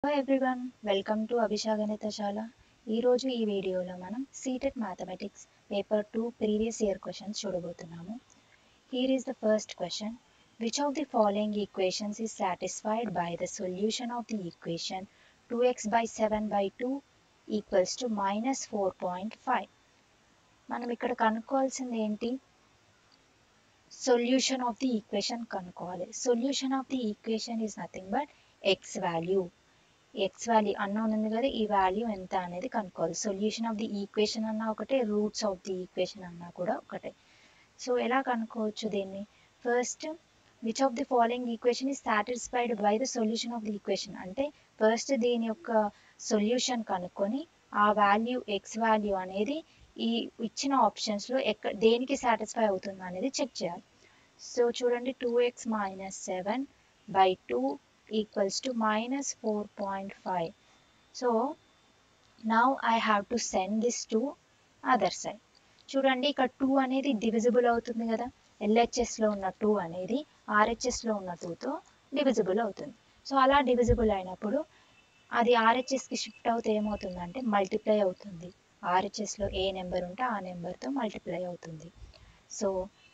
Hello everyone, welcome to అభిషాగణితశాల. ఈరోజు ఈ వీడియోలో మనం CTET mathematics paper 2 previous year questions చూడబోతున్నాము. Here is the first question. Which of the following equations is satisfied by the solution of the equation 2x/7/2 equals to -4.5. మనం ఇక్కడ కనుక్కోవాల్సింది ఏంటి? సొల్యూషన్ ఆఫ్ ది ఈక్వేషన్ కనుక్కోవాలి. Solution of the equation is nothing but X value unknown ఉంది కదా, ఈ value ఎంత అనేది కనుక్కోవాలి. సొల్యూషన్ ఆఫ్ ది ఈక్వేషన్ అన్నా ఒకటే, రూట్స్ ఆఫ్ ది ఈక్వేషన్ అన్నా కూడా ఒకటే. సో ఎలా కనుక్కోవచ్చు దీన్ని? First, which of the following equation is satisfied by the solution of the equation అంటే ఫస్ట్ దీని యొక్క సొల్యూషన్ కనుక్కొని ఆ వాల్యూ ఎక్స్ వాల్యూ అనేది ఈ ఇచ్చిన ఆప్షన్స్లో దేనికి సాటిస్ఫై అవుతుంది అనేది చెక్ చేయాలి. సో చూడండి, 2x - 7/2 equals to -4.5. So now I have to send this to other side. చూడండి, ఇక్కడ 2 అనేది డివిజిబుల్ అవుతుంది కదా. LHSలో ఉన్న 2 అనేది RHSలో ఉన్న 2తో డివిజిబుల్ అవుతుంది. సో అలా డివిజిబుల్ అయినప్పుడు అది RHSకి షిఫ్ట్ అవుతే ఏమవుతుందంటే మల్టిప్లై అవుతుంది. RHSలో ఏ నెంబర్ ఉంటే ఆ నెంబర్తో మల్టిప్లై అవుతుంది. So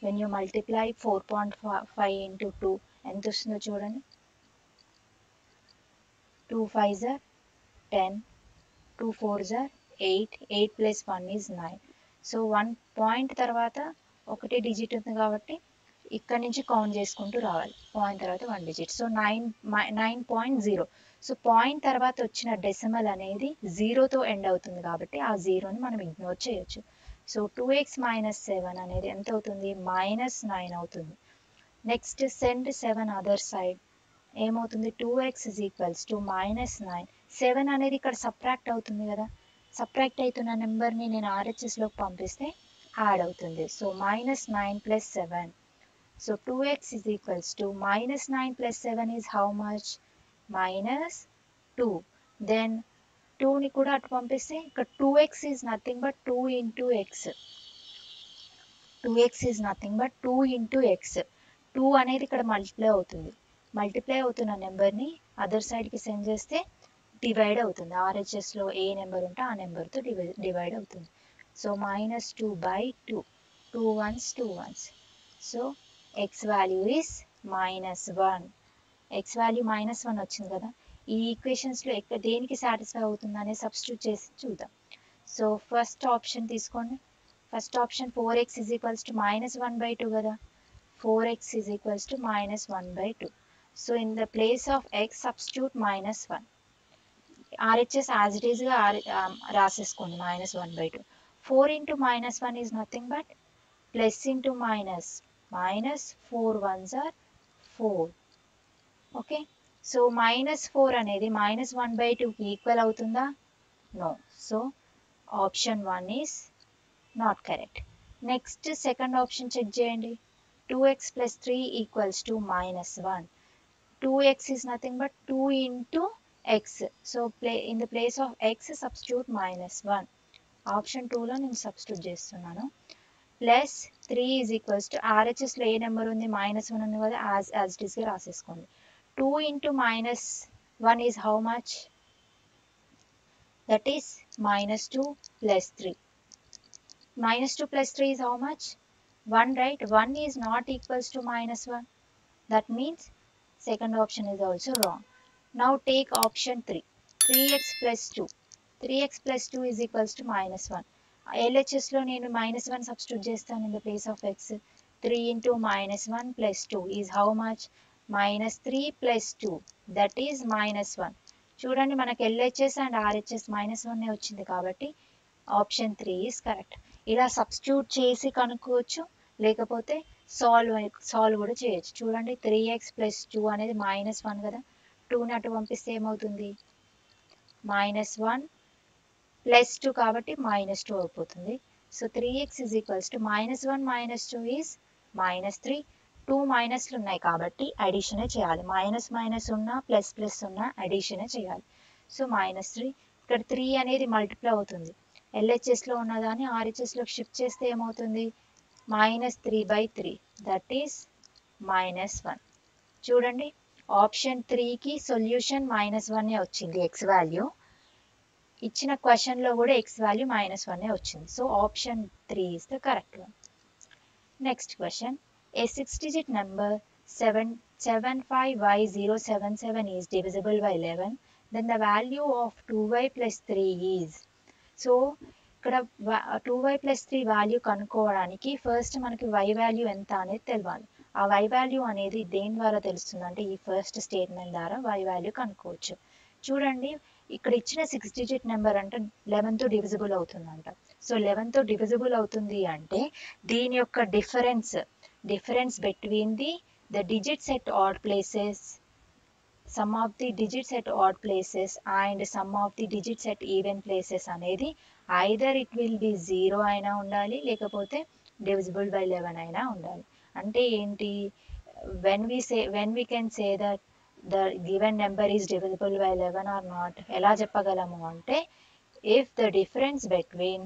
when you multiply 4.5 into 2 ఎంత వస్తుందో చూడండి. 2 5s are 10, 2 4s are 8, 8 plus 1 is 9. So 1 point తర్వాత ఒకటి డిజిట్ ఉంది కాబట్టి ఇక్కడ నుంచి కౌంట్ చేసుకుంటూ రావాలి. పాయింట్ తర్వాత 1 డిజిట్. సో 9.0. సో పాయింట్ తర్వాత వచ్చిన డెసిమల్ అనేది 0తో ఎండ్ అవుతుంది కాబట్టి ఆ 0ని మనం ఇగ్నోర్ చేయొచ్చు. సో 2x - 7 అనేది ఎంత అవుతుంది? -9 అవుతుంది. నెక్స్ట్ సెండ్ 7 అదర్ సైడ్ ఏమవుతుంది? 2x = -9. 7 అనేది ఇక్కడ సబ్ట్రాక్ట్ అవుతుంది కదా. సబ్ట్రాక్ట్ అవుతున్న నెంబర్ని నేను RHSలోకి పంపిస్తే యాడ్ అవుతుంది. So -9 + 7. So 2x = -9 + 7 is how much? -2. Then 2ని కూడా అటు పంపిస్తే ఇక్కడ 2x is nothing but 2 into x. 2x is nothing but 2 into x. 2 అనేది ఇక్కడ మల్టిప్లై అవుతుంది. మల్టిప్లై అవుతున్న నెంబర్ని అదర్ సైడ్కి సెండ్ చేస్తే డివైడ్ అవుతుంది. RHSలో ఏ నెంబర్ ఉంటే ఆ నెంబర్తో డివైడ్ అవుతుంది. So -2/2. 2 1s 2 1s. So X value is -1. X value -1 వచ్చింది కదా. ఈ ఈక్వేషన్స్లో దేనికి సాటిస్ఫై అవుతుంది అనేది సబ్స్టిట్యూట్ చేసి చూద్దాం. సో ఫస్ట్ ఆప్షన్ తీసుకోండి. ఫస్ట్ ఆప్షన్ 4x = -1/2 కదా. 4x = -1/2. So in the place of x substitute -1. RHS as it is గా రాసేసుకోండి -1/2. 4 into -1 is nothing but plus into minus. -4 1s are 4. Okay. So -4 అనేది -1/2కి equal అవుతుందా? No. So option 1 is not correct. Next second option check చేయండి. 2x + 3 = -1. 2x is nothing but 2 into x. So in the place of x substitute -1. Option 2లో నేను substitute చేస్తున్నాను. Plus 3 RHSలో ఏ number ఉంది? -1 ఉంది కదా, యాజ్ ఇట్ ఈస్గా రాసేసుకోండి. 2 into -1 is how much? That is -2 + 3. -2 + 3 is how much? 1, right? 1 is not equals to -1. That means second option is also wrong. Now take option 3. 3x + 2. 3x + 2 is equals to -1. LHSలో నేను -1 substitute చేస్తాను in the place of x. 3 into -1 + 2 is how much? -3 + 2. That is -1. చూడండి, మనకి LHS and RHS -1 వచ్చింది కాబట్టి option 3 is correct. ఇలా substitute చేసి కనుక్కోవచ్చు, లేకపోతే సాల్వ్ కూడా చేయొచ్చు. చూడండి, 3x + 2 అనేది -1 కదా. 2ని అటు పంపిస్తే ఏమవుతుంది? -1 + 2 కాబట్టి -2 అయిపోతుంది. So 3x = -1 - 2 is -3. 2 మైనస్లు ఉన్నాయి కాబట్టి అడిషనే చేయాలి. మైనస్ ఉన్నా ప్లస్ ఉన్నా అడిషనే చేయాలి. సో -3. ఇక్కడ 3 అనేది మల్టిప్లై అవుతుంది. LHSలో ఉన్నదాన్ని RHSలోకి షిఫ్ట్ చేస్తే ఏమవుతుంది? -3/3. That is -1. చూడండి, ఆప్షన్ 3కి సొల్యూషన్ -1 వచ్చింది ఎక్స్ వాల్యూ. ఇచ్చిన క్వశ్చన్లో కూడా ఎక్స్ వాల్యూ -1 వచ్చింది. So option 3 is the correct one. Next question, A 6-digit number 75y077 is divisible by 11, then the value of 2y plus 3 is. సో ఇక్కడ 2y plus 3 వాల్యూ కనుక్కోవడానికి first మనకి y value ఎంత అనేది తెలియాలి. ఆ y వాల్యూ అనేది దేని ద్వారా తెలుస్తుంది అంటే ఈ ఫస్ట్ స్టేట్మెంట్ ద్వారా y వాల్యూ కనుక్కోవచ్చు. చూడండి, ఇక్కడ ఇచ్చిన 6-digit నెంబర్ అంటే 11తో డివిజిబుల్ అవుతుందంట. సో 11తో డివిజిబుల్ అవుతుంది అంటే దీని యొక్క difference between the digits at odd places, sum of the digits at odd places and sum of the digits at even places అనేది either it will be 0 అయినా ఉండాలి, లేకపోతే divisible by 11 అయినా ఉండాలి. అంటే ఏంటి, when we can say that the given number is divisible by 11 or not, ఎలా చెప్పగలము అంటే if the difference between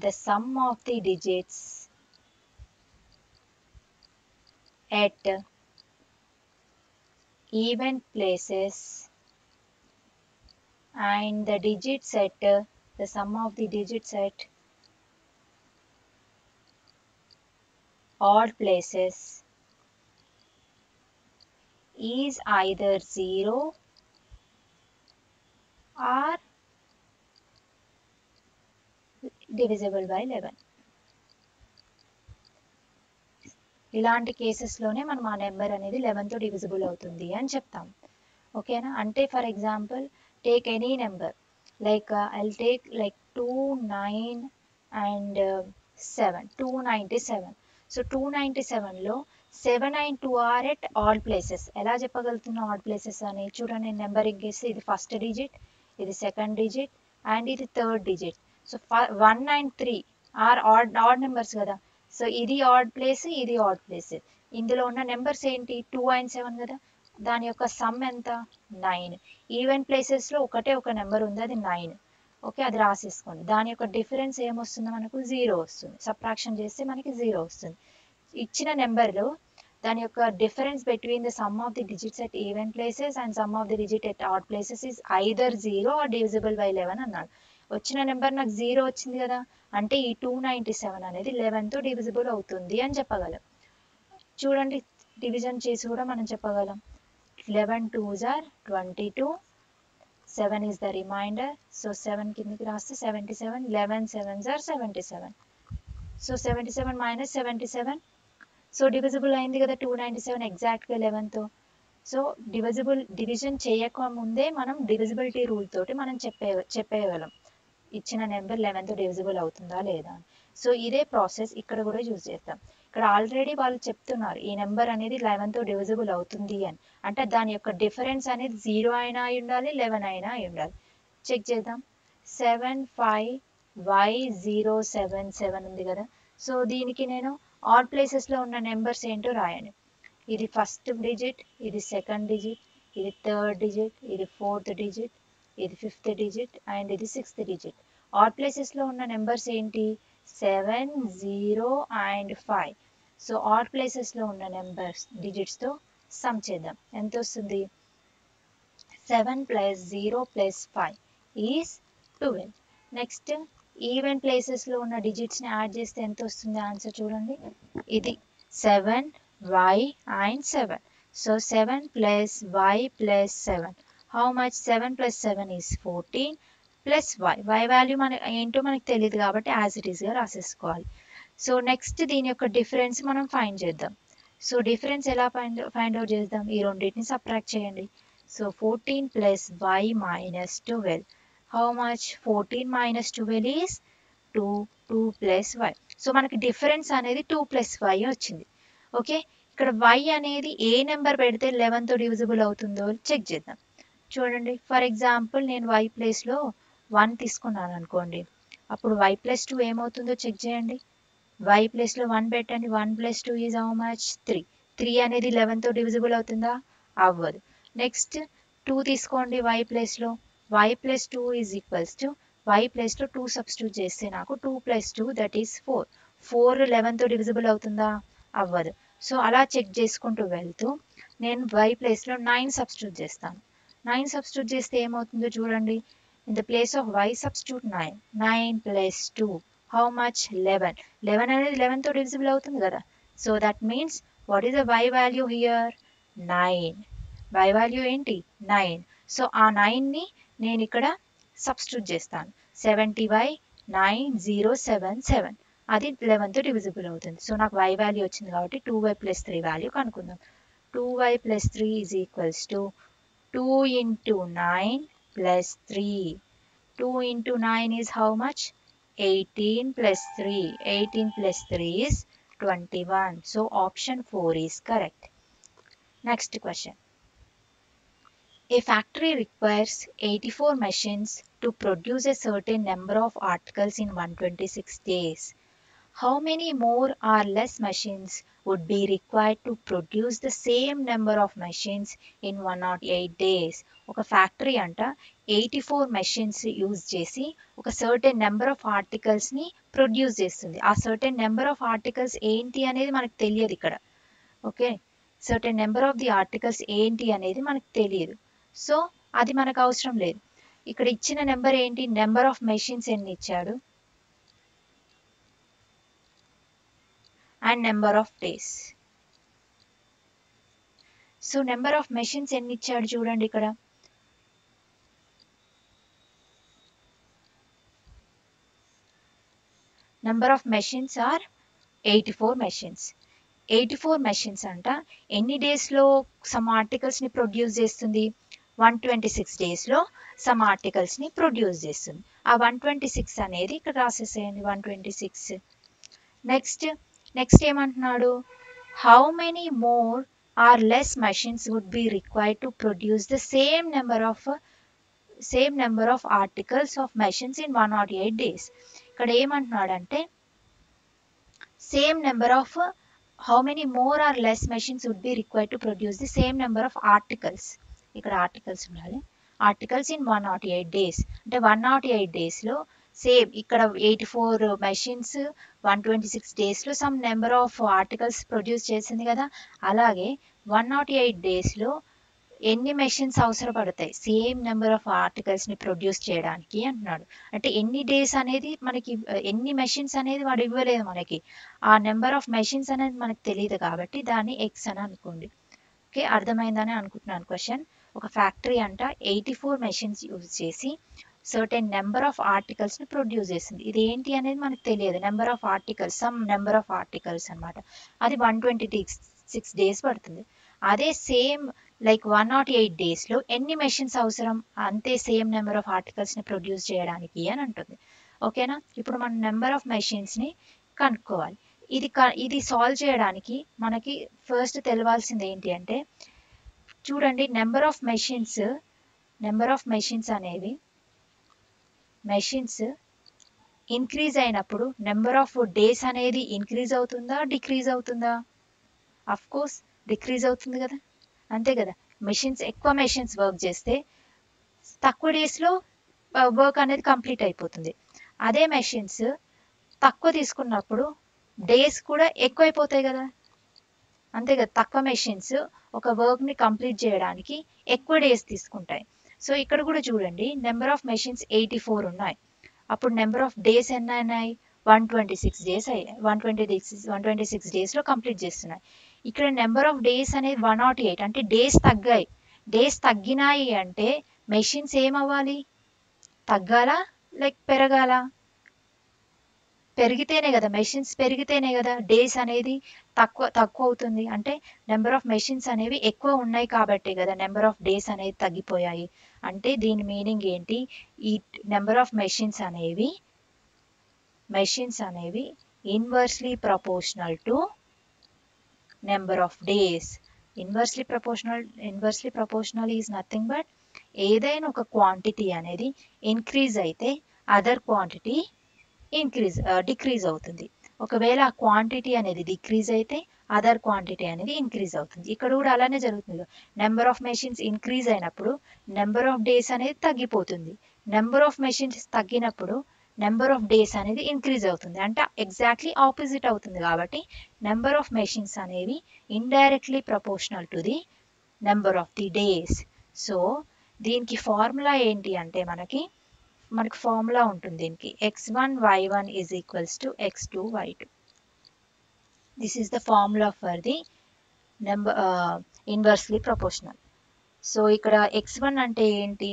the sum of the digits at even places and the digits at the sum of the digits at odd places is either 0 or divisible by 11. ఇలాంటి కేసెస్లోనే మనం ఆ number అనేది 11తో divisible అవుతుంది అని చెప్తాం. ఓకేనా? అంటే for example take any number like I'll take like 2, 9 and 7, 297. So 297లో 7 and 2 are at odd places. ఎలా చెప్పగలుగుతున్నా ఆడ్ ప్లేసెస్ అని? చూడండి, నెంబరింగ్ చేస్తే ఇది ఫస్ట్ డిజిట్, ఇది సెకండ్ డిజిట్ అండ్ ఇది third digit. So 1 and 3 are odd numbers కదా. సో ఇది ఆడ్ ప్లేస్, ఇది ఆడ్ ప్లేస్. ఇందులో ఉన్న నెంబర్స్ ఏంటి, 2 and 7 కదా. దాని యొక్క సమ్ ఎంత, 9. ఈవెన్ ప్లేసెస్లో ఒకటే ఒక నెంబర్ ఉంది, అది 9. ఓకే, అది రాసేసుకోండి. దాని యొక్క డిఫరెన్స్ ఏమొస్తుందో మనకు 0 వస్తుంది. సబ్ట్రాక్షన్ చేస్తే మనకి 0 వస్తుంది. ఇచ్చిన నెంబర్లో దాని యొక్క difference between the sum of the digits at even places and sum of the digit at odd places is either 0 or divisible by 11 అన్నాడు. వచ్చిన నెంబర్ నాకు 0 వచ్చింది కదా, అంటే ఈ 297 అనేది 11తో డివిజిబుల్ అవుతుంది అని చెప్పగలం. చూడండి, డివిజన్ చేసి కూడా మనం చెప్పగలం. 11 2s are 22, 7 is the remainder. So 7 కిందికి రాస్తే 77, 11 7s are 77. So 77 minus 77, so divisible అయింది కదా 297 ఎగ్జాక్ట్గా 11తో. సో డివిజన్ చేయక ముందే మనం డివిజిబిలిటీ రూల్ తోటి మనం చెప్పేయగలం ఇచ్చిన నెంబర్ 11తో డివిజిబుల్ అవుతుందా లేదా అని. సో ఇదే ప్రాసెస్ ఇక్కడ కూడా యూజ్ చేస్తాం. ఇక్కడ ఆల్రెడీ వాళ్ళు చెప్తున్నారు ఈ నెంబర్ అనేది 11తో డివిజిబుల్ అవుతుంది అని. అంటే దాని యొక్క డిఫరెన్స్ అనేది 0 అయినా అయి ఉండాలి, 11 అయినా అయి ఉండాలి. చెక్ చేద్దాం. 75y077 ఉంది కదా. సో దీనికి నేను ఆడ్ ప్లేసెస్లో ఉన్న నెంబర్స్ ఏంటో రాయండి. ఇది ఫస్ట్ డిజిట్, ఇది సెకండ్ డిజిట్, ఇది థర్డ్ డిజిట్, ఇది ఫోర్త్ డిజిట్, ఇది ఫిఫ్త్ డిజిట్ అండ్ ఇది సిక్స్త్ డిజిట్. ఆడ్ ప్లేసెస్లో ఉన్న నెంబర్స్ ఏంటి, 7, 0 and 5. సో ఆడ్ ప్లేసెస్లో ఉన్న నెంబర్స్ డిజిట్స్తో సమ్ చేద్దాం. ఎంత వస్తుంది, 7 + 0 + 5 ఈజ్ 12. నెక్స్ట్ ఈవెన్ ప్లేసెస్లో ఉన్న డిజిట్స్ని యాడ్ చేస్తే ఎంత వస్తుంది ఆన్సర్ చూడండి. ఇది 7 y and 7. So 7 plus y plus 7. How much? 7 plus 7 is 14 plus y. Y value ఏంటో మనకు తెలియదు కాబట్టి యాజ్ ఇట్ ఈస్గా రాసేసుకోవాలి. సో నెక్స్ట్ దీని యొక్క డిఫరెన్స్ మనం ఫైండ్ చేద్దాం. సో డిఫరెన్స్ ఎలా ఫైండ్ అవుట్ చేద్దాం, ఈ రెండింటిని సబ్ట్రాక్ట్ చేయండి. So 14 plus y minus 12. How much? 14 minus 12 is 2. 2 plus y. So మనకి డిఫరెన్స్ అనేది 2 plus y వచ్చింది. ఓకే, ఇక్కడ y అనేది ఏ నెంబర్ పెడితే 11తో డివిజిబుల్ అవుతుందో చెక్ చేద్దాం. చూడండి, ఫర్ ఎగ్జాంపుల్ నేను y ప్లేస్లో 1 తీసుకున్నాను అనుకోండి, అప్పుడు y + 2 ఏమవుతుందో చెక్ చేయండి. y ప్లేస్లో 1 పెట్టండి. 1 + 2 ఈజ్ హౌ మచ్, 3. 3 అనేది 11తో డివిజిబుల్ అవుతుందా, అవ్వదు. నెక్స్ట్ 2 తీసుకోండి y ప్లేస్లో. y + 2 is equals to y ప్లేస్లో 2 సబ్స్టిట్యూట్ చేస్తే నాకు 2 + 2 దట్ ఈస్ 4. 4 11తో డివిజిబుల్ అవుతుందా? అవ్వదు. సో అలా చెక్ చేసుకుంటూ వెళ్తూ నేను y ప్లేస్లో 9 సబ్స్టిట్యూట్ చేస్తాను. 9 సబ్స్టిట్యూట్ చేస్తే ఏమవుతుందో చూడండి. In the place of y substitute 9. 9 plus 2 how much? 11. 11 అనేది 11తో డివిజిబుల్ అవుతుంది కదా. So that means what is the y value here? 9. y value ఏంటి? 9. సో ఆ 9ని నేను ఇక్కడ సబ్స్టిట్యూట్ చేస్తాను. 70/9077 అది 11తో డివిజిబుల్ అవుతుంది. సో నాకు y వాల్యూ వచ్చింది కాబట్టి 2y ప్లస్ 3 వాల్యూ కనుక్కుందాం. 2y plus 3 is equals to 2 into 9 plus 3. 2 into 9 is how much? 18 plus 3. 18 plus 3 is 21. So option 4 is correct. Next question. A factory requires 84 machines to produce a certain number of articles in 126 days. How many more or less machines would be required to produce the same number of machines in 108 days? ఒక factory అంట 84 machines use చేసి ఒక certain number of ఆర్టికల్స్ని produce చేస్తుంది. ఆ certain number of articles ఏంటి అనేది మనకు తెలియదు ఇక్కడ. Okay, certain number of the articles ఏంటి అనేది మనకు తెలియదు. సో అది మనకు అవసరం లేదు. ఇక్కడ ఇచ్చిన నెంబర్ ఏంటి? నెంబర్ ఆఫ్ మెషిన్స్ ఎన్ని ఇచ్చాడు and number of days. So number of machines ఎన్ని ఇచ్చాడు చూడండి ఇక్కడ. Number of machines are 84 machines. 84 machines అంట ఎన్ని డేస్లో సమ్ ఆర్టికల్స్ని ప్రొడ్యూస్ చేస్తుంది? 126 డేస్లో సమ్ ఆర్టికల్స్ని ప్రొడ్యూస్ చేస్తుంది. ఆ 126 అనేది ఇక్కడ రాసేసేయండి. 126. నెక్స్ట్ ఏమంటున్నాడు? How many more or less machines would be required to produce the same number of articles of machines in 108 days. ఇక్కడ ఏమంటున్నాడంటే same number of how many more or less machines would be required to produce the same number of articles. ఇక్కడ articles ఉండాలి. Articles in 108 days అంటే 108 డేస్లో same ఇక్కడ 84 machines 126 డేస్లో some number of articles produce చేసింది కదా. అలాగే 108 డేస్లో ఎన్ని మెషిన్స్ అవసరపడతాయి సేమ్ నెంబర్ ఆఫ్ ఆర్టికల్స్ని ప్రొడ్యూస్ చేయడానికి అంటున్నాడు. అంటే ఎన్ని డేస్ అనేది మనకి, ఎన్ని మెషిన్స్ అనేది వాడు ఇవ్వలేదు మనకి. ఆ నెంబర్ ఆఫ్ మెషిన్స్ అనేది మనకు తెలియదు కాబట్టి దాన్ని ఎక్స్ అని అనుకోండి. ఓకే, అర్థమైందని అనుకుంటున్నాను క్వశ్చన్. ఒక ఫ్యాక్టరీ అంట 84 మెషిన్స్ యూజ్ చేసి సర్టెన్ నెంబర్ ఆఫ్ ఆర్టికల్స్ని ప్రొడ్యూస్ చేస్తుంది. ఇది ఏంటి అనేది మనకు తెలియదు. Number of articles, some number of articles అనమాట. అది 126 డేస్ పడుతుంది. అదే సేమ్ లైక్ 108 డేస్లో ఎన్ని మెషిన్స్ అవసరం? అంతే సేమ్ నెంబర్ ఆఫ్ ఆర్టికల్స్ని ప్రొడ్యూస్ చేయడానికి అని అంటుంది. ఓకేనా? ఇప్పుడు మనం నెంబర్ ఆఫ్ మెషిన్స్ని కనుక్కోవాలి. ఇది సాల్వ్ చేయడానికి మనకి ఫస్ట్ తెలవాల్సింది ఏంటి అంటే, చూడండి నెంబర్ ఆఫ్ మెషిన్స్ అనేవి మెషిన్స్ ఇంక్రీజ్ అయినప్పుడు నెంబర్ ఆఫ్ డేస్ అనేది ఇంక్రీజ్ అవుతుందా, డిక్రీజ్ అవుతుందా? అఫ్ కోర్స్ డిక్రీజ్ అవుతుంది కదా, అంతే కదా. ఎక్కువ మెషిన్స్ వర్క్ చేస్తే తక్కువ డేస్లో వర్క్ అనేది కంప్లీట్ అయిపోతుంది. అదే మెషిన్స్ తక్కువ తీసుకున్నప్పుడు డేస్ కూడా ఎక్కువైపోతాయి కదా, అంతే కదా. తక్కువ మెషిన్స్ ఒక వర్క్ని కంప్లీట్ చేయడానికి ఎక్కువ డేస్ తీసుకుంటాయి. సో ఇక్కడ కూడా చూడండి నెంబర్ ఆఫ్ మెషిన్స్ 84 ఉన్నాయి. అప్పుడు నెంబర్ ఆఫ్ డేస్ ఎన్ని అయినాయి? 126 డేస్ అయ్యాయి. 126 డేస్లో కంప్లీట్ చేస్తున్నాయి. ఇక్కడ నెంబర్ ఆఫ్ డేస్ అనేది 108 అంటే డేస్ తగ్గాయి. డేస్ తగ్గినాయి అంటే మెషిన్స్ ఏమవ్వాలి? తగ్గాలా లైక్ పెరగాల? పెరిగితేనే కదా, మెషిన్స్ పెరిగితేనే కదా డేస్ అనేది తక్కువ అవుతుంది. అంటే నెంబర్ ఆఫ్ మెషిన్స్ అనేవి ఎక్కువ ఉన్నాయి కాబట్టి కదా నెంబర్ ఆఫ్ డేస్ అనేది తగ్గిపోయాయి. అంటే దీని మీనింగ్ ఏంటి? ఈ నెంబర్ ఆఫ్ మెషిన్స్ అనేవి inversely proportional to number of days. Inversely proportional is nothing but ఏదైనా ఒక క్వాంటిటీ అనేది ఇంక్రీజ్ అయితే అదర్ క్వాంటిటీ డిక్రీజ్ అవుతుంది. ఒకవేళ ఆ క్వాంటిటీ అనేది డిక్రీజ్ అయితే అదర్ క్వాంటిటీ అనేది ఇంక్రీజ్ అవుతుంది. ఇక్కడ కూడా అలానే జరుగుతుంది. నెంబర్ ఆఫ్ మెషిన్స్ ఇంక్రీజ్ అయినప్పుడు నెంబర్ ఆఫ్ డేస్ అనేది తగ్గిపోతుంది. నెంబర్ ఆఫ్ మెషిన్స్ తగ్గినప్పుడు నెంబర్ ఆఫ్ డేస్ అనేది ఇంక్రీజ్ అవుతుంది, అంటే ఎగ్జాక్ట్లీ ఆపోజిట్ అవుతుంది. కాబట్టి నెంబర్ ఆఫ్ మెషిన్స్ అనేవి indirectly proportional to the number of the days. So దీనికి ఫార్ములా ఏంటి అంటే మనకి ఫార్ములా ఉంటుంది దీనికి, x1 y1 is equals to x2 y2. This is the formula for the number inversely proportional. So ఇక్కడ x1 అంటే ఏంటి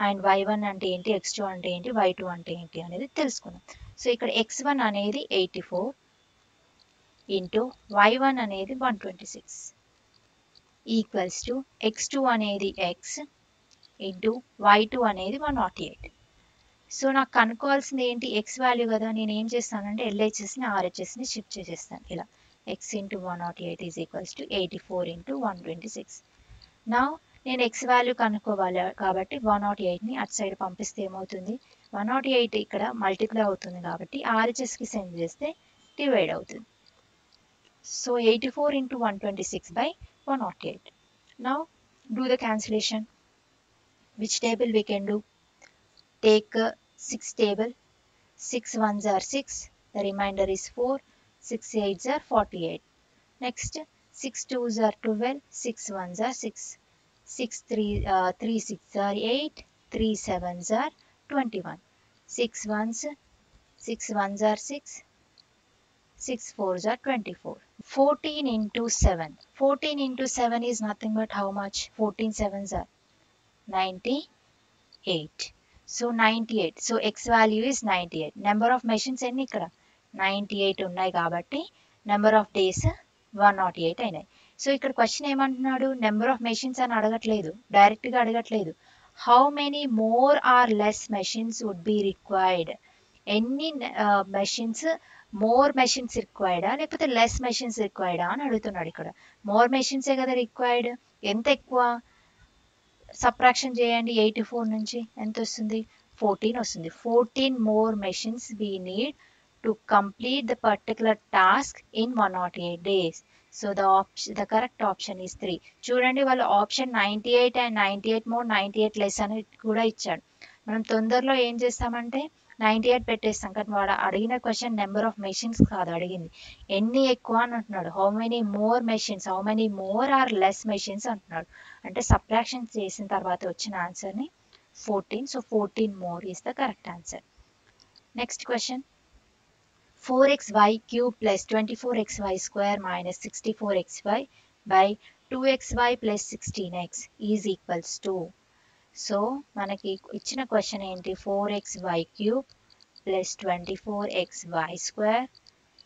అండ్ y1 అంటే ఏంటి, x2 అంటే ఏంటి, y2 అంటే ఏంటి అనేది తెలుసుకుందాం. సో ఇక్కడ x1 అనేది 84 ఇంటూ y1 అనేది 126 ఈక్వల్స్ టు x2 అనేది x ఇంటూ y2 అనేది 108. సో నాకు కనుక్కోవాల్సింది ఏంటి, ఎక్స్ వాల్యూ కదా. నేను ఏం చేస్తానంటే ఎల్హెచ్ఎస్ని ఆర్హెచ్ఎస్ని షిఫ్ట్ చేసేస్తాను ఇలా. X into 108 is equals to 84 into 126. నా నేను ఎక్స్ వాల్యూ కనుక్కోవాలి కాబట్టి 108ని అటు సైడ్ పంపిస్తే ఏమవుతుంది, 108 ఇక్కడ మల్టిప్లై అవుతుంది కాబట్టి ఆర్హెచ్ఎస్కి సెండ్ చేస్తే డివైడ్ అవుతుంది. So 84 into 126 by 108. Now do the cancellation. Which table we can do? Take 6 table. 6 ones are 6. The remainder is 4. 6 8s are 48. Next 6 2s are 12. 6 ones are 6. 3 6 are 8. 3 7s are 21. 6 ones are 6. 6 4s are 24. 14 into 7. 14 into 7 is nothing but how much? 14 7s are 98. So 98. So x value is 98. Number of machines ఎన్ని ఇక్కడ 98 ఉన్నాయి కాబట్టి number of days 108 అయినాయి. So ఇక్కడ question ఏమంటున్నాడు, number of machines అని అడగట్లేదు, డైరెక్ట్గా అడగట్లేదు. How many more or less machines would be required. ఎన్ని మెషిన్స్, మోర్ మెషిన్స్ రిక్వైర్డా లేకపోతే లెస్ మెషిన్స్ రిక్వైర్డా అని అడుగుతున్నాడు. ఇక్కడ మోర్ మెషిన్సే కదా రిక్వైర్డ్. ఎంత ఎక్కువ, సబ్ట్రాక్షన్ చేయండి 84 నుంచి ఎంత వస్తుంది, 14 వస్తుంది. 14 more machines we need to complete the particular task in 108 days. So the correct option is 3. చూడండి వాళ్ళు ఆప్షన్ 98 and 98 more 98 less అని కూడా ఇచ్చాడు. మనం తొందరలో ఏం చేస్తామంటే 98 పెట్టేస్తాం, కానీ వాడు అడిగిన క్వశ్చన్ నెంబర్ ఆఫ్ మెషిన్స్ కాదు అడిగింది, ఎన్ని ఎక్కువ అని అంటున్నాడు. How many more machines, how many more or less machines అంటున్నాడు. అంటే సబ్ట్రాక్షన్ చేసిన తర్వాత వచ్చిన ఆన్సర్ని 14. So 14 more is the correct answer. Next question. 4xy cube plus 24xy square minus 64xy by 2xy plus 16x is equals to. So మనకి ఇచ్చిన question ఏంటి, 4xy cube plus 24xy square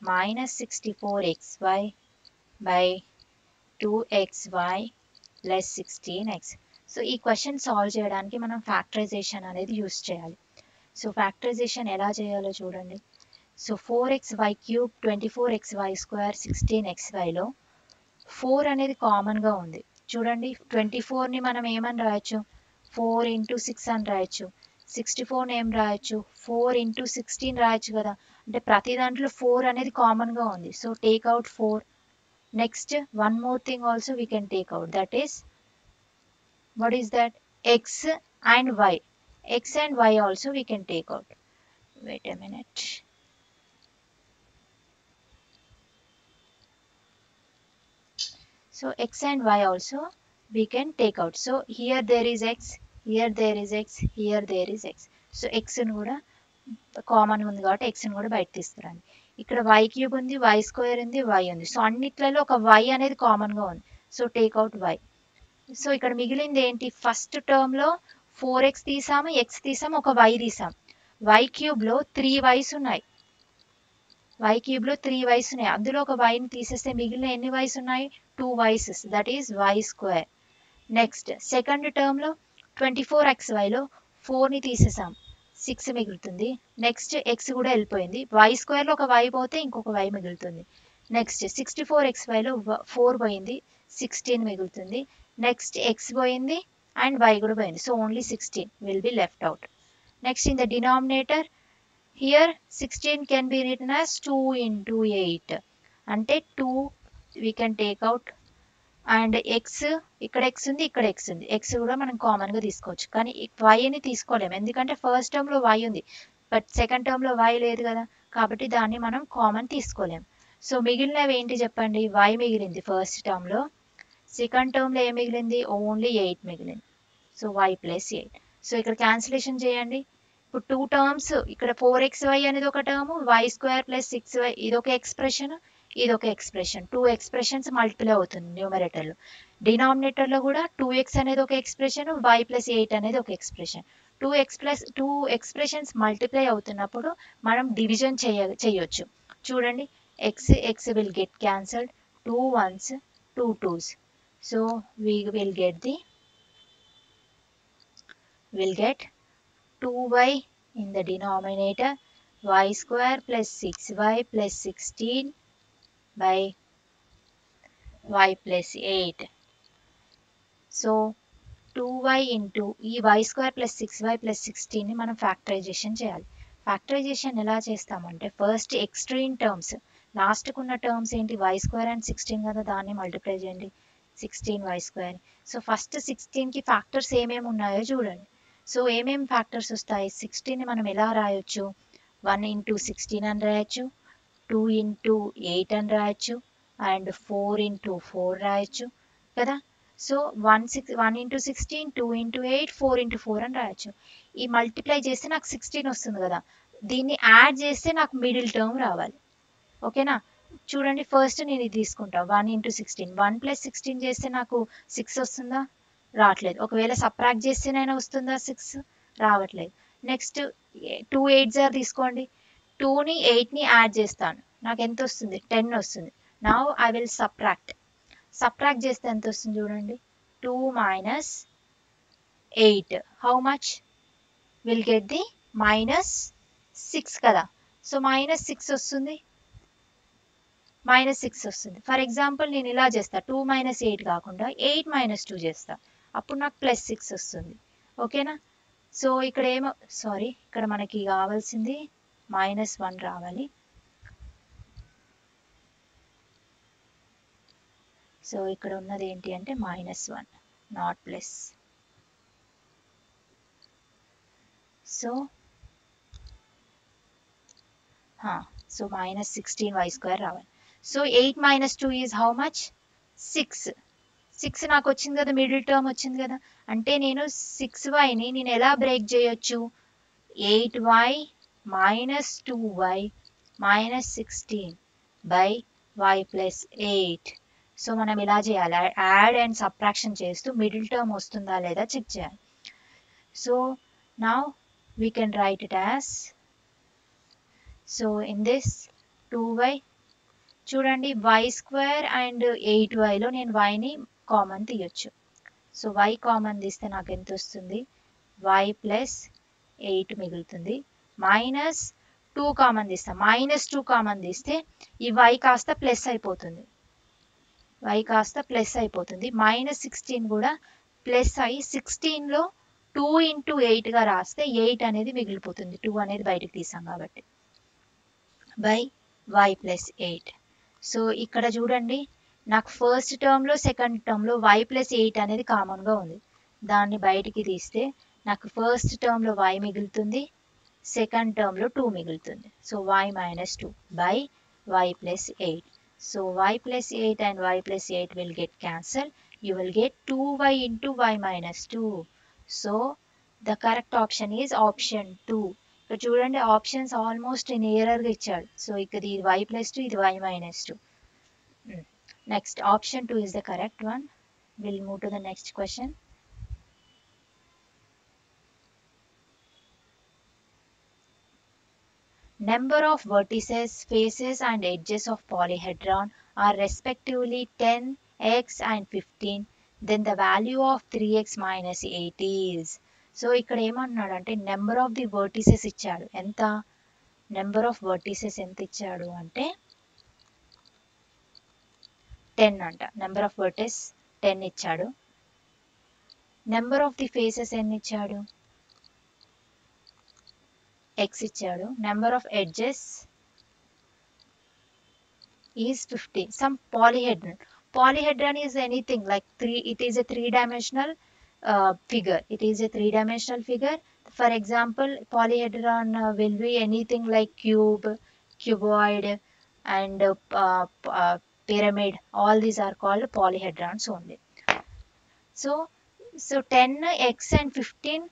minus 64xy by 2xy plus 16x. So ఈ question solve చేయడానికి మనం factorisation అనేది use చేయాలి. So factorisation ఎలా చేయాలో చూడండి. So 4xy cube 24xy square 16xyలో 4 అనేది కామన్గా ఉంది. చూడండి 24ని మనం ఏమని రాయొచ్చు, 4 into 6 అని రాయొచ్చు. 64 ఏం రాయొచ్చు, 4 into 16 రాయొచ్చు కదా. అంటే ప్రతి దాంట్లో 4 అనేది కామన్గా ఉంది. So take out 4. Next one more thing also we can take out, that is what is that, x and y. X and y also we can take out. Wait a minute. So x and y also we can take out. So here there is x, here there is x, here there is x. So x ను కూడా common ఉంది కాబట్టి x ను కూడా బయట తీసుకురండి. ఇక్కడ y cube ఉంది, y స్క్వేర్ ఉంది, y ఉంది. సో అన్నిట్లలో ఒక y అనేది కామన్గా ఉంది. So take out y. So ఇక్కడ మిగిలింది ఏంటి, ఫస్ట్ టర్మ్లో 4x తీసాము, x తీసాము, ఒక y తీసాము. y క్యూబ్లో 3 y's ఉన్నాయి, y క్యూబ్లో 3 y's ఉన్నాయి. అందులో ఒక yని తీసేస్తే మిగిలిన ఎన్ని y's ఉన్నాయి, 2 y's, that is y square. Next second టర్మ్లో 24xyలో 4ని తీసేసాం, 6 మిగులుతుంది. నెక్స్ట్ x కూడా వెళ్ళిపోయింది, y స్క్వేర్లో ఒక y పోతే ఇంకొక y మిగులుతుంది. నెక్స్ట్ 64xyలో 4 పోయింది, 16 మిగులుతుంది. నెక్స్ట్ x పోయింది అండ్ y కూడా పోయింది. So only 16 will be left out. Next in the denominator here 16 can be written as 2 into 8. అంటే 2 we can take out. And X, ఇక్కడ ఎక్స్ ఉంది, ఇక్కడ ఎక్స్ ఉంది, ఎక్స్ కూడా మనం కామన్గా తీసుకోవచ్చు. కానీ వైని తీసుకోలేము ఎందుకంటే ఫస్ట్ టర్మ్లో వై ఉంది, బట్ సెకండ్ టర్మ్లో వై లేదు కదా, కాబట్టి దాన్ని మనం కామన్ తీసుకోలేం. సో మిగిలినవి ఏంటి చెప్పండి, వై మిగిలింది ఫస్ట్ టర్మ్లో, సెకండ్ టర్మ్లో ఏం మిగిలింది, ఓన్లీ 8 మిగిలింది. So y plus 8. సో ఇక్కడ క్యాన్సిలేషన్ చేయండి. ఇప్పుడు 2 టర్మ్స్, ఇక్కడ 4xy అనేది ఒక term, y square plus 6y ఇదొక ఎక్స్ప్రెషన్, ఇదొక ఎక్స్ప్రెషన్. 2 ఎక్స్ప్రెషన్స్ మల్టిప్లై అవుతుంది న్యూమరేటర్లో. డినామినేటర్లో కూడా 2x అనేది ఒక ఎక్స్ప్రెషన్, వై ప్లస్ 8 అనేది ఒక ఎక్స్ప్రెషన్. 2 ఎక్స్ప్రెషన్స్ మల్టిప్లై అవుతున్నప్పుడు మనం డివిజన్ చేయొచ్చు. చూడండి, x will get cancelled, 2 1s 2 2s. So we will get 2y in the denominator, y square plus 6y plus 16 by y plus 8. So 2y into ఈ y square plus 6y plus 16ని మనం factorisation చేయాలి. Factorisation ఎలా చేస్తామంటే, first extreme terms, లాస్ట్కు ఉన్న terms ఏంటి, y square and 16 కదా, దాన్ని మల్టిప్లై చేయండి, 16y స్క్వేర్. సో ఫస్ట్ 16కి ఫ్యాక్టర్స్ ఏమేమి ఉన్నాయో చూడండి. సో ఏమేమి ఫ్యాక్టర్స్ వస్తాయి, 16ని మనం ఎలా రాయొచ్చు, 1 ఇంటూ 16 అని రాయొచ్చు, 2 ఇంటూ 8 అని రాయొచ్చు, అండ్ 4 ఇంటూ 4 రాయొచ్చు కదా. సో 1 ఇంటూ 16, 2 ఇంటూ 8, 4 ఇంటూ 4 అని రాయొచ్చు. ఈ మల్టిప్లై చేస్తే నాకు 16 వస్తుంది కదా, దీన్ని యాడ్ చేస్తే నాకు మిడిల్ టర్మ్ రావాలి. ఓకేనా, చూడండి ఫస్ట్ నేను ఇది తీసుకుంటా, 1 ఇంటూ 16, 1 ప్లస్ 16 చేస్తే నాకు 6 వస్తుందా, రావట్లేదు. ఒకవేళ సబ్ట్రాక్ట్ చేస్తేనైనా వస్తుందా 6, రావట్లేదు. నెక్స్ట్ 2 8s తీసుకోండి, 2ని 8ని యాడ్ చేస్తాను, నాకు ఎంత వస్తుంది, 10 వస్తుంది. నౌ ఐ విల్ సబ్ట్రాక్ట్ చేస్తే ఎంత వస్తుంది చూడండి, 2 minus 8 how much, will get the -6 కదా. సో -6 వస్తుంది, -6 వస్తుంది. ఫర్ ఎగ్జాంపుల్ నేను ఇలా చేస్తా, 2 - 8 కాకుండా 8 - 2 చేస్తా, అప్పుడు నాకు +6 వస్తుంది. ఓకేనా. సో ఇక్కడ ఇక్కడ మనకి కావాల్సింది -1 రావాలి. సో ఇక్కడ ఉన్నది ఏంటి అంటే -1 not plus. So -16y square రావాలి. సో 8 - 2 ఈజ్ హౌ మచ్, 6 నాకు వచ్చింది కదా, మిడిల్ టర్మ్ వచ్చింది కదా. అంటే నేను 6yని నేను ఎలా బ్రేక్ చేయొచ్చు, 8y - 2y - 16 by y plus 8. So మనం ఇలా చేయాలి, యాడ్ అండ్ సబ్ట్రాక్షన్ చేస్తూ మిడిల్ టర్మ్ వస్తుందా లేదా చెక్ చేయాలి. So now we can write it as, so in this 2y, చూడండి y స్క్వేర్ అండ్ 8yలో నేను yని కామన్ తీయొచ్చు. సో y కామన్ తీస్తే నాకు ఎంత వస్తుంది, y ప్లస్ 8 మిగులుతుంది. -2 కామన్ తీస్తాం, -2 కామన్ తీస్తే ఈ y కాస్త ప్లస్ అయిపోతుంది, -16 కూడా ప్లస్ అయ్యి 16లో 2 ఇంటూ 8గా రాస్తే 8 అనేది మిగిలిపోతుంది, 2 అనేది బయటకు తీసాం కాబట్టి, బై y ప్లస్ 8. సో ఇక్కడ చూడండి, నాకు ఫస్ట్ టర్మ్లో సెకండ్ టర్మ్లో y ప్లస్ 8 అనేది కామన్గా ఉంది, దాన్ని బయటికి తీస్తే నాకు ఫస్ట్ టర్మ్లో y మిగులుతుంది, సెకండ్ టర్మ్లో 2 మిగులుతుంది. So y - 2 by y plus 8. So y plus 8 and y plus 8 will get cancelled. You will get 2y into y minus 2. So the correct option is option 2. ఇక్కడ చూడండి ఆప్షన్స్ ఆల్మోస్ట్ నియరర్గా ఇచ్చాడు. So ఇక్కడ ఇది y plus 2, ఇది y minus 2. Next, option 2 is the correct one. We'll move to the next question. Number of vertices, faces and edges of polyhedron are respectively 10, x and 15. Then the value of 3x minus 8 is. సో ఇక్కడ ఏమన్నాడంటే number of the vertices ఇచ్చాడు. ఎంత, number of vertices ఎంత ఇచ్చాడు అంటే 10 అంట. Number of వర్టిస్ 10 ఇచ్చాడు. నెంబర్ ఆఫ్ ది ఫేసెస్ ఎన్ని ఇచ్చాడు, x ఇచ్చాడు. Number of edges is 15. Some polyhedron is anything like it is a three-dimensional figure. For example, polyhedron will be anything like cube, cuboid, and pyramid. All these are called polyhedrons only. So 10x and 15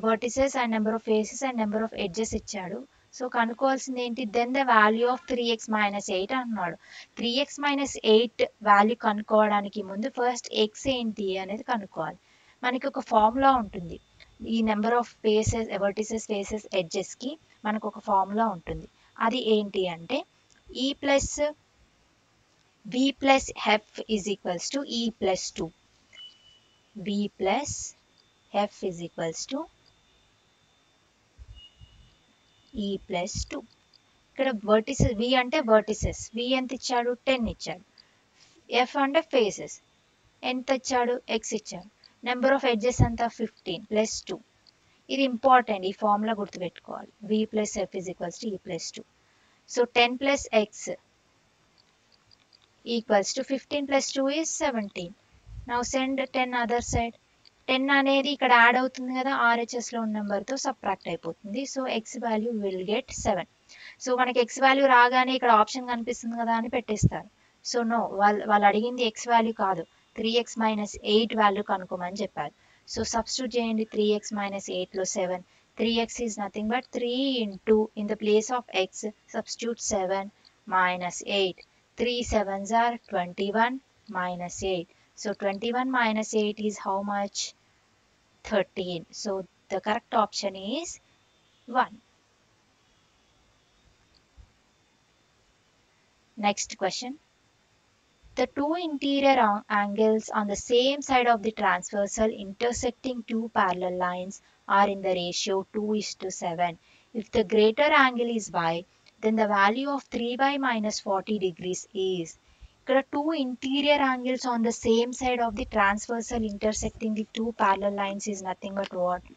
vertices and number of faces and number of edges ఇచ్చాడు. So కనుక్కోవాల్సింది ఏంటి, then the value of 3x minus 8 అన్నాడు. 3x minus 8 value కనుక్కోవడానికి ముందు first x ఏంటి అనేది కనుక్కోవాలి. మనకి ఒక ఫార్ములా ఉంటుంది. ఈ number of faces, vertices, faces, ఎడ్జెస్కి మనకు ఒక ఫార్ములా ఉంటుంది. అది ఏంటి అంటే e plus v plus f is equals to e plus 2. v plus f is equals to e plus 2. ఇక్కడ vertices, v అంటే vertices, v ఎంత ఇచ్చాడు, 10 ఇచ్చాడు. f అంటే faces, ఎంత ఇచ్చాడు, x ఇచ్చాడు. నెంబర్ ఆఫ్ ఎడ్జెస్ ఎంత, 15 ప్లస్ 2. ఇది ఇంపార్టెంట్, ఈ ఫార్ములా గుర్తుపెట్టుకోవాలి. v plus f is equals to e plus 2. So 10 plus x equals to 15 plus 2 is 17. Now send 10 other side. 10 అనేది ఇక్కడ యాడ్ అవుతుంది కదా, RHSలో ఉన్న నెంబర్తో సబ్ట్రాక్ట్ అయిపోతుంది. So X value will get 7. So మనకి ఎక్స్ వాల్యూ రాగానే ఇక్కడ ఆప్షన్ కనిపిస్తుంది కదా అని పెట్టేస్తారు. సో నో, వాళ్ళు అడిగింది ఎక్స్ వాల్యూ కాదు, 3x మైనస్ 8 వాల్యూ కనుక్కోమని చెప్పారు. సో సబ్స్టిట్యూట్ చేయండి. 3x మైనస్ 8లో 7. 3x is nothing but 3 into in the place of X substitute 7 minus 8. 3 7s are 21 minus 8. So 21 minus 8 is how much? 13. So the correct option is 1. Next question. The two interior angles on the same side of the transversal intersecting two parallel lines are in the ratio 2:7. If the greater angle is y, then the value of 3y minus 40 degrees is. ఇక్కడ two interior angles on the same side of the transversal intersecting the two parallel lines is nothing but what?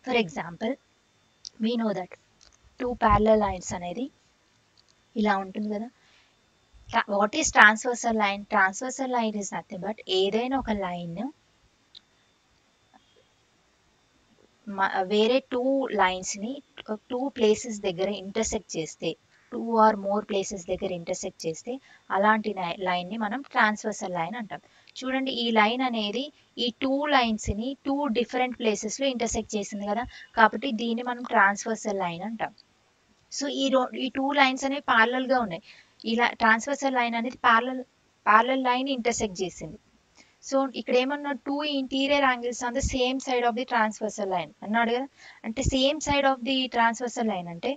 For example, we know that two parallel lines అనేది ఇలా ఉంటుంది కదా. What is transversal line? Transversal line is nothing but ఏదైనా ఒక line వేరే two లైన్స్ని two places దగ్గర intersect చేస్తే, 2 or more places దగ్గర ఇంటర్సెక్ట్ చేస్తే అలాంటి లైన్ని మనం ట్రాన్స్వర్సల్ లైన్ అంటాం. చూడండి, ఈ లైన్ అనేది ఈ టూ లైన్స్ని టూ డిఫరెంట్ ప్లేసెస్లో ఇంటర్సెక్ట్ చేసింది కదా, కాబట్టి దీన్ని మనం ట్రాన్స్వర్సల్ లైన్ అంటాం. సో ఈ టూ లైన్స్ అనేవి ప్యారలల్గా ఉన్నాయి. ఇలా ట్రాన్స్వర్సల్ లైన్ అనేది ప్యారలల్ లైన్ ఇంటర్సెక్ట్ చేసింది. సో ఇక్కడ ఏమన్నా two interior angles on the same side of the transversal line అన్నాడు కదా. అంటే same side of the transversal line అంటే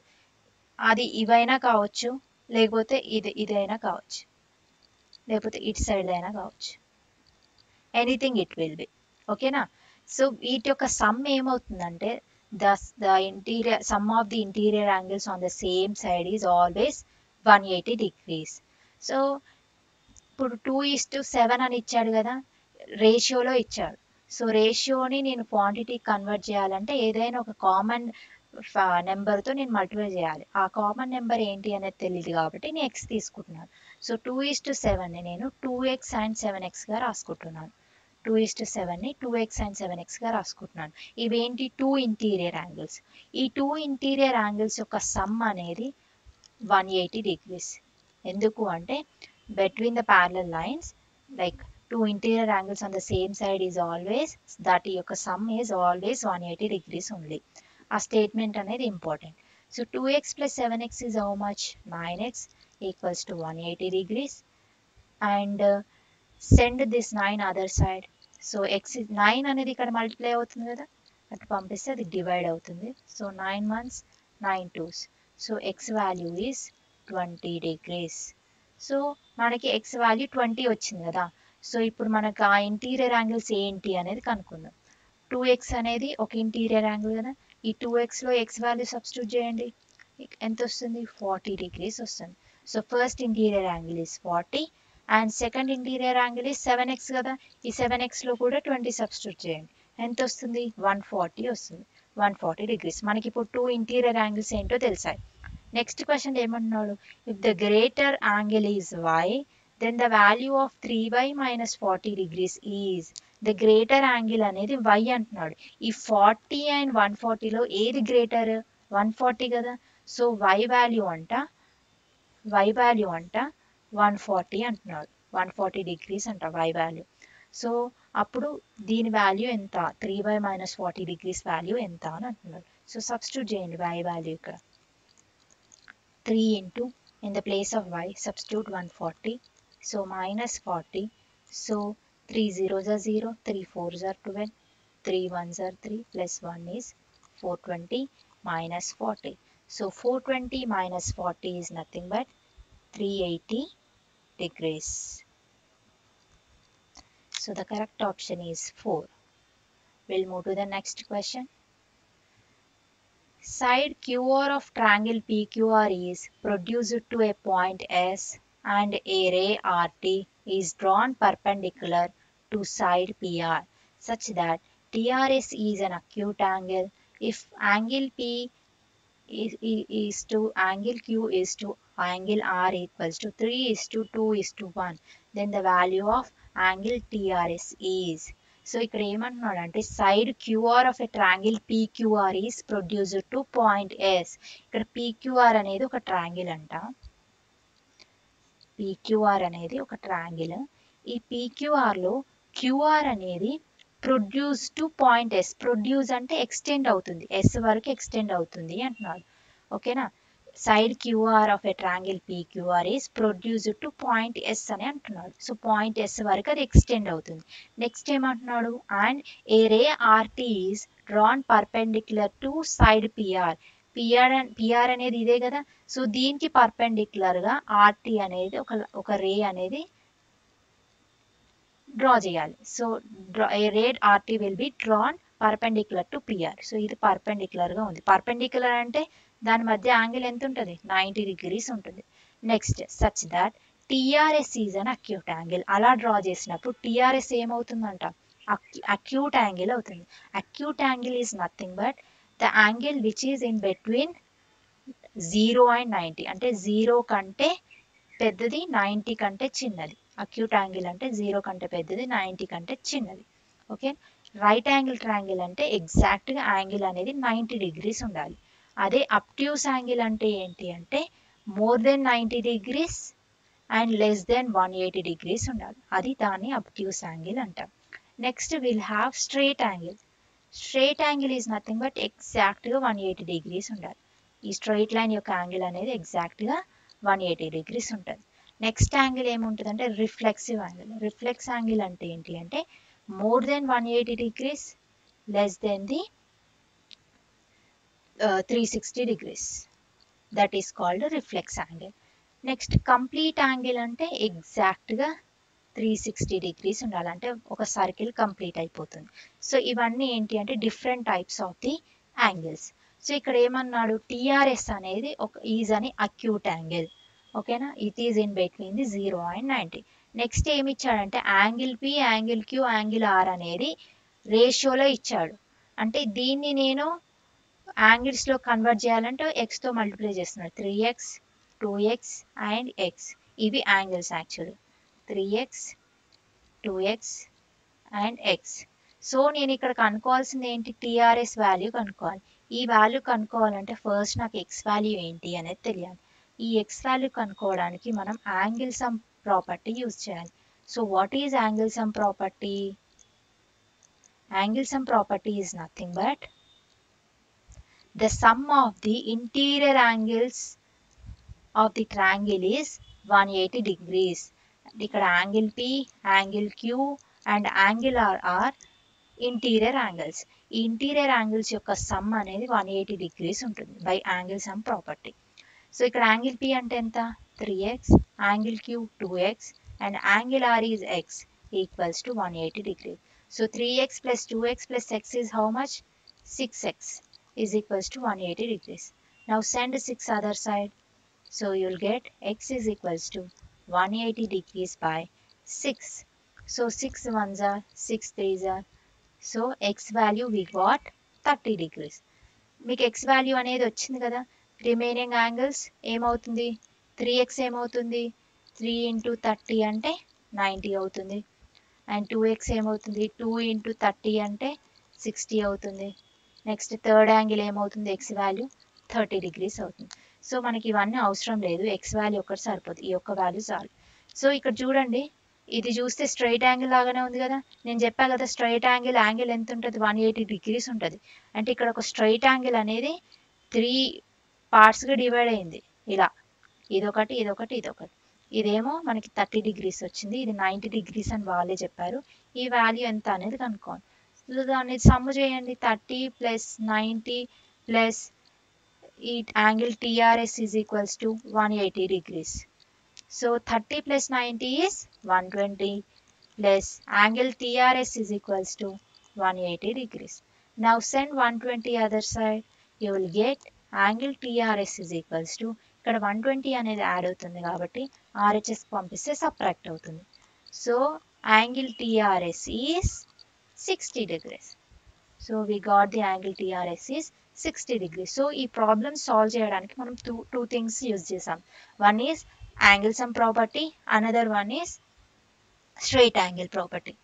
అది ఇవైనా కావచ్చు, లేకపోతే ఇదైనా కావచ్చు, లేకపోతే ఇటు సైడ్ అయినా కావచ్చు. ఎనీథింగ్ ఇట్ విల్ బి, ఓకేనా. సో వీటి యొక్క సమ్ ఏమవుతుందంటే the interior some of the interior angles on the same side is always 180 degrees. So ఇప్పుడు 2:7 అని ఇచ్చాడు కదా, రేషియోలో ఇచ్చాడు. సో రేషియోని నేను క్వాంటిటీ కన్వర్ట్ చేయాలంటే ఏదైనా ఒక కామన్ నెంబర్తో నేను మల్టిప్లై చేయాలి. ఆ కామన్ నెంబర్ ఏంటి అనేది తెలియదు కాబట్టి నేను ఎక్స్ తీసుకుంటున్నాను. సో 2:7ని నేను 2x and 7xగా రాసుకుంటున్నాను. 2:7ని 2x and 7xగా రాసుకుంటున్నాను. ఇవేంటి, టూ ఇంటీరియర్ యాంగిల్స్. ఈ టూ ఇంటీరియర్ యాంగిల్స్ యొక్క సమ్ అనేది 180 degrees. ఎందుకు అంటే between the parallel lines, like two interior angles on the same side is always, that యొక్క sum is always 180 degrees only. ఆ statement అనేది important. So 2x plus 7x is how much? 9x equals to 180 degrees. And send this 9 other side. So x 9 అనేది ఇక్కడ multiply అవుతుంది కదా, అటు పంపిస్తే అది డివైడ్ అవుతుంది. So 9 1s 9 2s. So x value is 20 degrees. So మనకి ఎక్స్ వాల్యూ 20 వచ్చింది కదా. సో ఇప్పుడు మనకు ఆ ఇంటీరియర్ యాంగిల్స్ ఏంటి అనేది కనుక్కుందాం. 2x అనేది ఒక ఇంటీరియర్ యాంగిల్ కదా, ఈ 2xలో ఎక్స్ వాల్యూ సబ్స్టిట్యూట్ చేయండి, ఎంత వస్తుంది? 40 degrees వస్తుంది. So first interior angle is 40 and second interior angle is 7x కదా, ఈ 7xలో కూడా 20 సబ్స్టిట్యూట్ చేయండి, ఎంత వస్తుంది? 140 వస్తుంది. 140 degrees. మనకి ఇప్పుడు టూ ఇంటీరియర్ యాంగిల్స్ ఏంటో తెలిసాయి. నెక్స్ట్ క్వశ్చన్ ఏమంటున్నాడు, if the greater angle is y, then the value of 3y minus 40 degrees is. The greater angle అనేది y అంటున్నాడు. ఈ 40 అండ్ 140లో ఏది గ్రేటర్? 140 కదా. సో y వాల్యూ అంట 140 అంటున్నాడు. 140 డిగ్రీస్ అంట y వాల్యూ. సో అప్పుడు దీని వాల్యూ ఎంత? 3y మైనస్ 40 డిగ్రీస్ వాల్యూ ఎంత అని అంటున్నాడు. సో సబ్స్టిట్యూట్ చేయండి y వాల్యూ ఇక్కడ. 3 into in the place of y substitute 140. So minus 40. So 3 zeros are 0, 3 fours are 12, 3 ones are 3 plus 1 is 420 minus 40. So 420 minus 40 is nothing but 380 degrees. So the correct option is 4. We'll move to the next question. Side QR of triangle PQR is produced to a point S and a ray RT is drawn perpendicular to side PR such that TRS is an acute angle. If angle P is to angle Q is to angle R equals to 3:2:1, then the value of angle TRS is. సో ఇక్కడ ఏమంటున్నాడు అంటే side QR of a triangle PQR is produced to point S. ఇక్కడ PQR అనేది ఒక triangle అంట. PQR అనేది ఒక ట్రాంగిల్. ఈ పీక్యూఆర్లో క్యూఆర్ అనేది produce to point S. Produce అంటే ఎక్స్టెండ్ అవుతుంది, ఎస్ వరకు ఎక్స్టెండ్ అవుతుంది అంటున్నాడు. ఓకేనా. Side QR of a triangle PQR is produced to point S అని అంటున్నాడు. సో పాయింట్ ఎస్ వరకు అది ఎక్స్టెండ్ అవుతుంది. నెక్స్ట్ ఏమంటున్నాడు? And a ray RT is drawn perpendicular to side PR. PR అనేది ఇదే కదా. సో దీనికి పర్పెండిక్యులర్గా ఆర్టీ అనేది ఒక రే అనేది డ్రా చేయాలి. So ray RT will be drawn perpendicular to PR. So ఇది పర్పెండిక్యులర్గా ఉంది. పర్పెండిక్యులర్ అంటే దాని మధ్య యాంగిల్ ఎంత ఉంటుంది? 90 డిగ్రీస్ ఉంటుంది. Next such that TRS is an acute angle. అలా డ్రా చేసినప్పుడు టిఆర్ఎస్ ఏమవుతుందంట? అక్యూట్ యాంగిల్ అవుతుంది. Acute angle is nothing but the angle which is in between 0 and 90. అంటే 0 కంటే పెద్దది, 90 కంటే చిన్నది. అక్యూట్ యాంగిల్ అంటే 0 కంటే పెద్దది, 90 కంటే చిన్నది. ఓకే. రైట్ యాంగిల్ ట్రయాంగిల్ అంటే ఎగ్జాక్ట్గా యాంగిల్ అనేది 90 డిగ్రీస్ ఉండాలి. అదే అబ్ట్యూస్ యాంగిల్ అంటే ఏంటి అంటే more than 90 degrees and less than 180 degrees ఉండాలి. అది దాన్ని అబ్ట్యూస్ యాంగిల్ అంటాం. Next will have straight angle. Straight angle is nothing but ఎగ్జాక్ట్గా 180 డిగ్రీస్ ఉండాలి. ఈ స్ట్రైట్ లైన్ యొక్క యాంగిల్ అనేది ఎగ్జాక్ట్గా 180 డిగ్రీస్ ఉంటుంది. నెక్స్ట్ యాంగిల్ ఏముంటుంది అంటే రిఫ్లెక్సివ్ యాంగిల్. రిఫ్లెక్స్ యాంగిల్ అంటే ఏంటి అంటే more than 180 degrees less than the 360 degrees. That is called a reflex angle. Next complete angle అంటే ఎగ్జాక్ట్గా 360 degrees ఉండాలి. అంటే ఒక సర్కిల్ కంప్లీట్ అయిపోతుంది. సో ఇవన్నీ ఏంటి అంటే different types of the angles. So ఇక్కడ ఏమన్నాడు? టిఆర్ఎస్ అనేది ఒక ఈజ్ అని అక్యూట్ యాంగిల్. ఓకేనా. It is in between the 0 and 90. Next ఏమి ఇచ్చాడంటే యాంగిల్ పి, యాంగిల్ క్యూ, యాంగిల్ ఆర్ అనేది రేషియోలో ఇచ్చాడు. అంటే దీన్ని నేను యాంగిల్స్లో కన్వర్ట్ చేయాలంటే ఎక్స్తో మల్టిప్లై చేస్తున్నాడు. 3x, 2x and X. ఇవి angles actually. 3x, 2x and X. So నేను ఇక్కడ కనుక్కోవాల్సింది ఏంటి? టిఆర్ఎస్ వాల్యూ కనుక్కోవాలి. ఈ వాల్యూ కనుక్కోవాలంటే ఫస్ట్ నాకు ఎక్స్ వాల్యూ ఏంటి అనేది తెలియాలి. ఈ ఎక్స్ వాల్యూ కనుక్కోవడానికి మనం యాంగిల్ సమ్ ప్రాపర్టీ యూజ్ చేయాలి. So what is angle sum property? Angle sum property is nothing but the sum of the interior angles of the triangle is 180 degrees. ఇక్కడ angle P, angle Q and angle R are interior angles. ఈ interior angles యొక్క sum అనేది 180 degrees ఉంటుంది by angle sum property. So ఇక్కడ angle P అంటే ఎంత? 3x, angle Q 2x and angle R is x equals to 180 degrees. So 3x plus 2x plus x is how much? 6x is equals to 180 degrees. Now send 6 other side. So you'll get x is equals to 180 degrees by 6. So 6 ones are 6 threes are. So x value we got 30 degrees. మీకు x value అనేది వచ్చింది కదా. Remaining angles ఏమవుతుంది? 3x ఏమవుతుంది? 3 into 30 అంటే 90 అవుతుంది. And 2x ఏమవుతుంది 2 into 30 అంటే 60 అవుతుంది. నెక్స్ట్ థర్డ్ యాంగిల్ ఏమవుతుంది ఎక్స్ వాల్యూ 30 డిగ్రీస్ అవుతుంది. సో మనకి ఇవన్నీ అవసరం లేదు, ఎక్స్ వాల్యూ ఒక్కటి సరిపోతుంది, ఈ ఒక్క వాల్యూ చాలు. సో ఇక్కడ చూడండి, ఇది చూస్తే స్ట్రైట్ యాంగిల్ లాగానే ఉంది కదా. నేను చెప్పా కదా స్ట్రైట్ యాంగిల్ ఎంత ఉంటుంది 180 డిగ్రీస్ ఉంటుంది. అంటే ఇక్కడ ఒక స్ట్రైట్ యాంగిల్ అనేది 3 పార్ట్స్గా డివైడ్ అయింది ఇలా, ఇదొకటి ఇదొకటి ఇదొకటి. ఇదేమో మనకి 30 డిగ్రీస్ వచ్చింది, ఇది 90 డిగ్రీస్ అని వాళ్ళే చెప్పారు. ఈ వాల్యూ ఎంత అనేది కనుక్కోండి. సో దాన్ని సమ్ చేయండి, 30 ప్లస్ 90 ప్లస్ ఈ angle TRS is equals to 180 degrees. So 30 plus 90 is 120 plus angle TRS is equals to 180 degrees. Now send 120 other side. You will get angle TRS is equals to, ఇక్కడ 120 అనేది add అవుతుంది కాబట్టి RHS పంపిస్తే subtract అవుతుంది. So angle TRS is 60 degrees. So we got the angle TRS is 60 degrees. So ఈ problem solve చేయడానికి మనం two things use చేసాం. One is angle sum property, another one is straight angle property.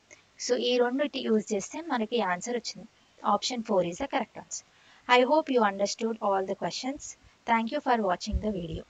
So ఈ రెండిటి use చేస్తే మనకి answer వచ్చింది. Option 4 is the correct answer. I hope you understood all the questions. Thank you for watching the video.